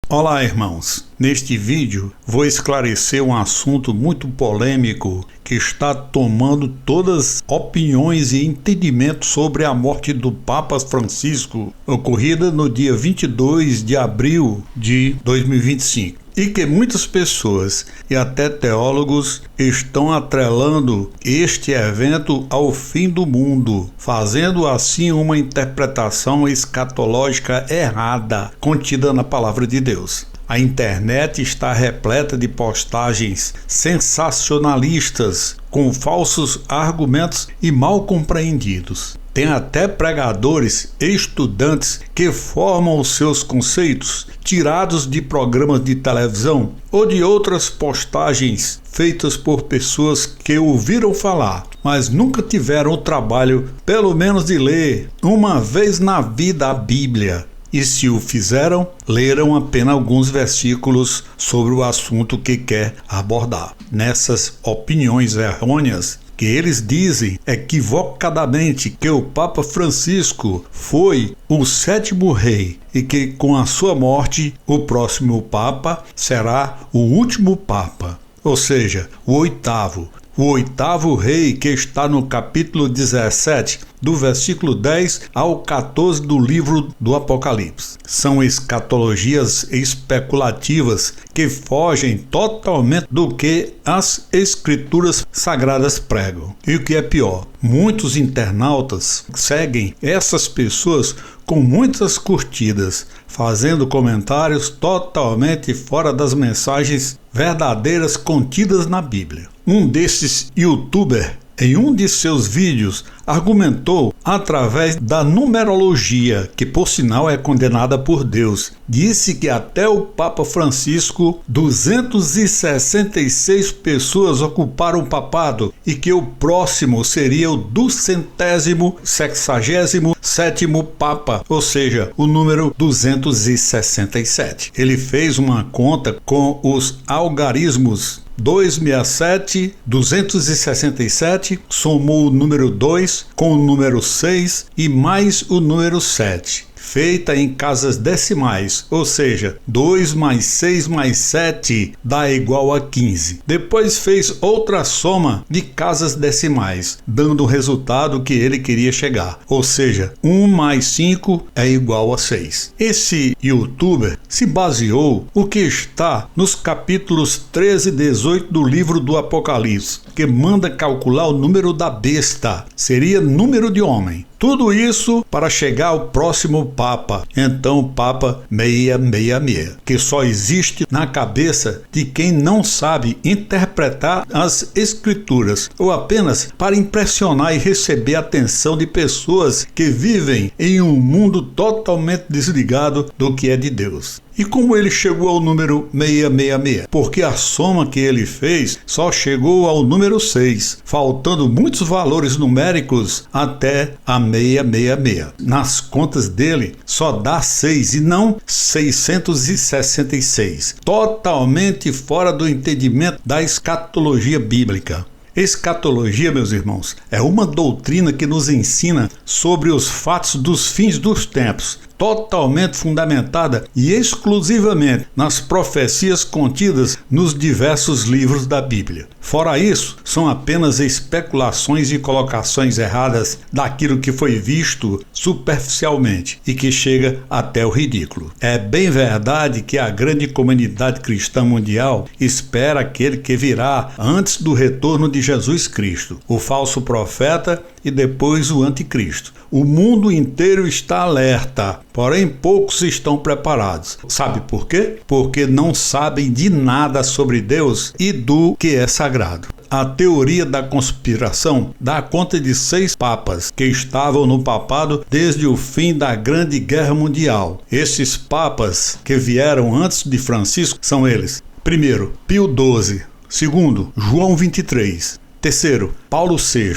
Olá, irmãos. Neste vídeo vou esclarecer um assunto muito polêmico que está tomando todas as opiniões e entendimentos sobre a morte do Papa Francisco, ocorrida no dia 22 de abril de 2025. E que muitas pessoas e até teólogos estão atrelando este evento ao fim do mundo, fazendo assim uma interpretação escatológica errada contida na palavra de Deus. A internet está repleta de postagens sensacionalistas com falsos argumentos e mal compreendidos. Tem até pregadores e estudantes que formam os seus conceitos tirados de programas de televisão ou de outras postagens feitas por pessoas que ouviram falar, mas nunca tiveram o trabalho, pelo menos, de ler uma vez na vida a Bíblia. E se o fizeram, leram apenas alguns versículos sobre o assunto que quer abordar. Nessas opiniões errôneas, que eles dizem equivocadamente que o Papa Francisco foi o 7º rei e que com a sua morte o próximo Papa será o último Papa, ou seja, o 8º. O 8º rei, que está no capítulo 17, do versículo 10 ao 14 do livro do Apocalipse. São escatologias especulativas que fogem totalmente do que as escrituras sagradas pregam. E o que é pior, muitos internautas seguem essas pessoas com muitas curtidas, fazendo comentários totalmente fora das mensagens verdadeiras contidas na Bíblia. Um desses youtubers, em um de seus vídeos, argumentou através da numerologia, que por sinal é condenada por Deus. Disse que até o Papa Francisco, 266 pessoas ocuparam o papado e que o próximo seria o 267º Papa, ou seja, o número 267. Ele fez uma conta com os algarismos 267, 267, somou o número 2 com o número 6 e mais o número 7, feita em casas decimais, ou seja, 2 mais 6 mais 7 dá igual a 15. Depois fez outra soma de casas decimais, dando o resultado que ele queria chegar, ou seja, 1 mais 5 é igual a 6. Esse youtuber se baseou o que está nos capítulos 13 e 18 do livro do Apocalipse, que manda calcular o número da besta, seria número de homem. Tudo isso para chegar ao próximo Papa, então o Papa 666, que só existe na cabeça de quem não sabe interpretar as escrituras, ou apenas para impressionar e receber a atenção de pessoas que vivem em um mundo totalmente desligado do que é de Deus. E como ele chegou ao número 666? Porque a soma que ele fez só chegou ao número 6, faltando muitos valores numéricos até a 666. Nas contas dele, só dá 6 e não 666. Totalmente fora do entendimento da escatologia bíblica. Escatologia, meus irmãos, é uma doutrina que nos ensina sobre os fatos dos fins dos tempos, totalmente fundamentada e exclusivamente nas profecias contidas nos diversos livros da Bíblia. Fora isso, são apenas especulações e colocações erradas daquilo que foi visto superficialmente e que chega até o ridículo. É bem verdade que a grande comunidade cristã mundial espera aquele que virá antes do retorno de Jesus Cristo, o falso profeta e depois o anticristo. O mundo inteiro está alerta, porém poucos estão preparados. Sabe por quê? Porque não sabem de nada sobre Deus e do que é sagrado. A teoria da conspiração dá conta de 6 papas que estavam no papado desde o fim da Grande Guerra Mundial. Esses papas que vieram antes de Francisco são eles: primeiro, Pio XII; segundo, João XXIII; terceiro, Paulo VI;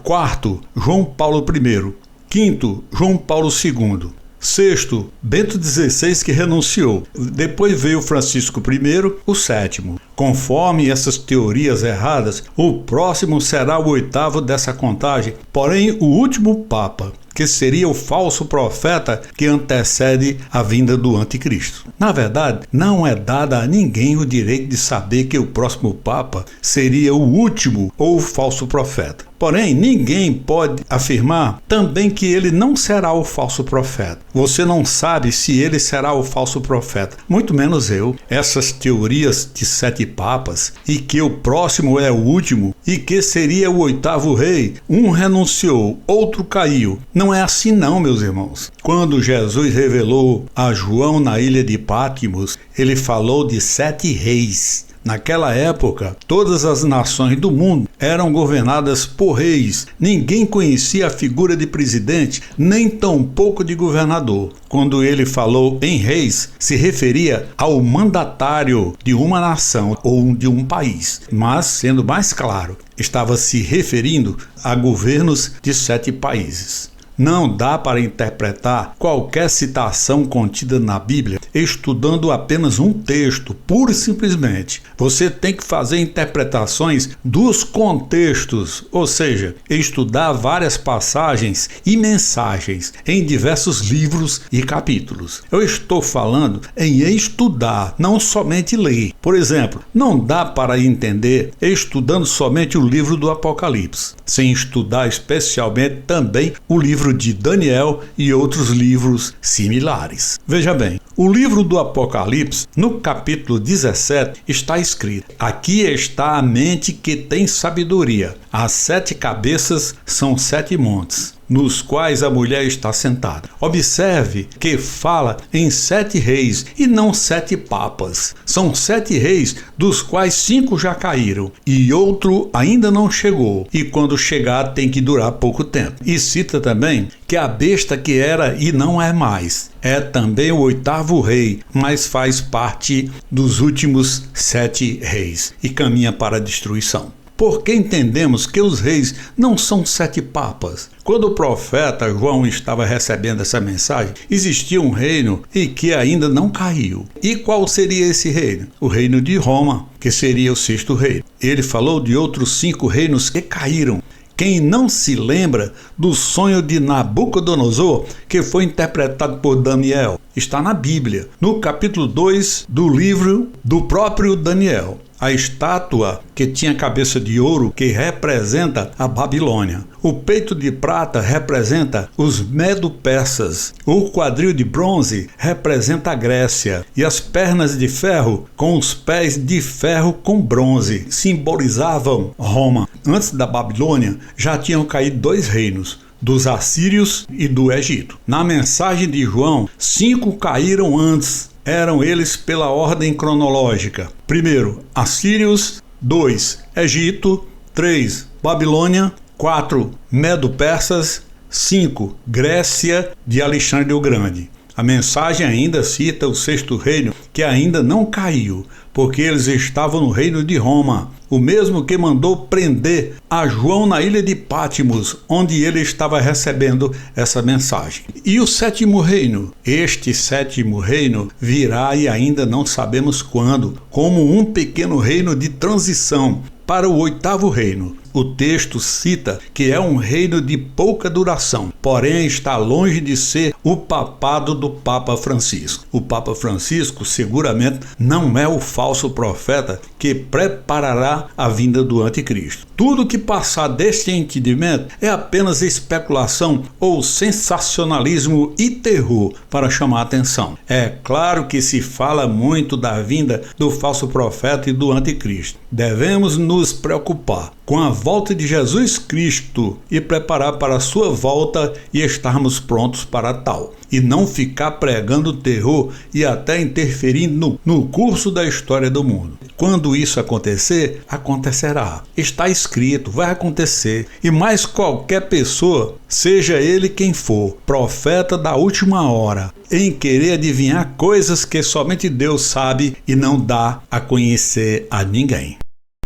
quarto, João Paulo I; quinto, João Paulo II; sexto, Bento XVI, que renunciou. Depois veio Francisco I, o sétimo. Conforme essas teorias erradas, o próximo será o 8º dessa contagem, porém o último Papa, que seria o falso profeta que antecede a vinda do anticristo. Na verdade, não é dado a ninguém o direito de saber que o próximo Papa seria o último ou o falso profeta. Porém, ninguém pode afirmar também que ele não será o falso profeta. Você não sabe se ele será o falso profeta, muito menos eu. Essas teorias de 7 papas e que o próximo é o último e que seria o 8º rei, um renunciou, outro caiu. Não é assim não, meus irmãos. Quando Jesus revelou a João na ilha de Patmos, ele falou de 7 reis. Naquela época, todas as nações do mundo eram governadas por reis. Ninguém conhecia a figura de presidente, nem tampouco de governador. Quando ele falou em reis, se referia ao mandatário de uma nação ou de um país. Mas, sendo mais claro, estava se referindo a governos de 7 países. Não dá para interpretar qualquer citação contida na Bíblia estudando apenas um texto, pura e simplesmente. Você tem que fazer interpretações dos contextos, ou seja, estudar várias passagens e mensagens em diversos livros e capítulos. Eu estou falando em estudar, não somente ler. Por exemplo, não dá para entender estudando somente o livro do Apocalipse, sem estudar especialmente também o livro de Daniel e outros livros similares. Veja bem, o livro do Apocalipse, no capítulo 17, está escrito: aqui está a mente que tem sabedoria. As 7 cabeças são 7 montes, nos quais a mulher está sentada. Observe que fala em 7 reis e não 7 papas. São 7 reis, dos quais 5 já caíram e outro ainda não chegou. E quando chegar tem que durar pouco tempo. E cita também que a besta que era e não é mais é também o 8º rei, mas faz parte dos últimos 7 reis e caminha para a destruição. Porque entendemos que os reis não são 7 papas. Quando o profeta João estava recebendo essa mensagem, existia um reino e que ainda não caiu. E qual seria esse reino? O reino de Roma, que seria o 6º reino. Ele falou de outros 5 reinos que caíram. Quem não se lembra do sonho de Nabucodonosor, que foi interpretado por Daniel? Está na Bíblia, no capítulo 2 do livro do próprio Daniel. A estátua que tinha cabeça de ouro, que representa a Babilônia. O peito de prata representa os medo-persas. O quadril de bronze representa a Grécia. E as pernas de ferro, com os pés de ferro com bronze, simbolizavam Roma. Antes da Babilônia, já tinham caído 2 reinos, dos assírios e do Egito. Na mensagem de João, 5 caíram antes. Eram eles pela ordem cronológica. Primeiro, assírios. 2, Egito. 3, Babilônia. 4, Medo-persas. 5, Grécia de Alexandre o Grande. A mensagem ainda cita o 6º reino, que ainda não caiu, porque eles estavam no reino de Roma, o mesmo que mandou prender a João na ilha de Patmos, onde ele estava recebendo essa mensagem. E o 7º reino? Este 7º reino virá e ainda não sabemos quando, como um pequeno reino de transição para o 8º reino. O texto cita que é um reino de pouca duração, porém está longe de ser o papado do Papa Francisco. O Papa Francisco seguramente não é o falso profeta que preparará a vinda do anticristo. Tudo que passar deste entendimento é apenas especulação ou sensacionalismo e terror para chamar a atenção. É claro que se fala muito da vinda do falso profeta e do anticristo. Devemos nos preocupar com a volta de Jesus Cristo e preparar para a sua volta e estarmos prontos para tal. E não ficar pregando terror e até interferindo no curso da história do mundo. Quando isso acontecer, acontecerá. Está escrito, vai acontecer. E mais qualquer pessoa, seja ele quem for, profeta da última hora, em querer adivinhar coisas que somente Deus sabe e não dá a conhecer a ninguém.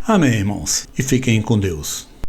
Amém, irmãos, e fiquem com Deus.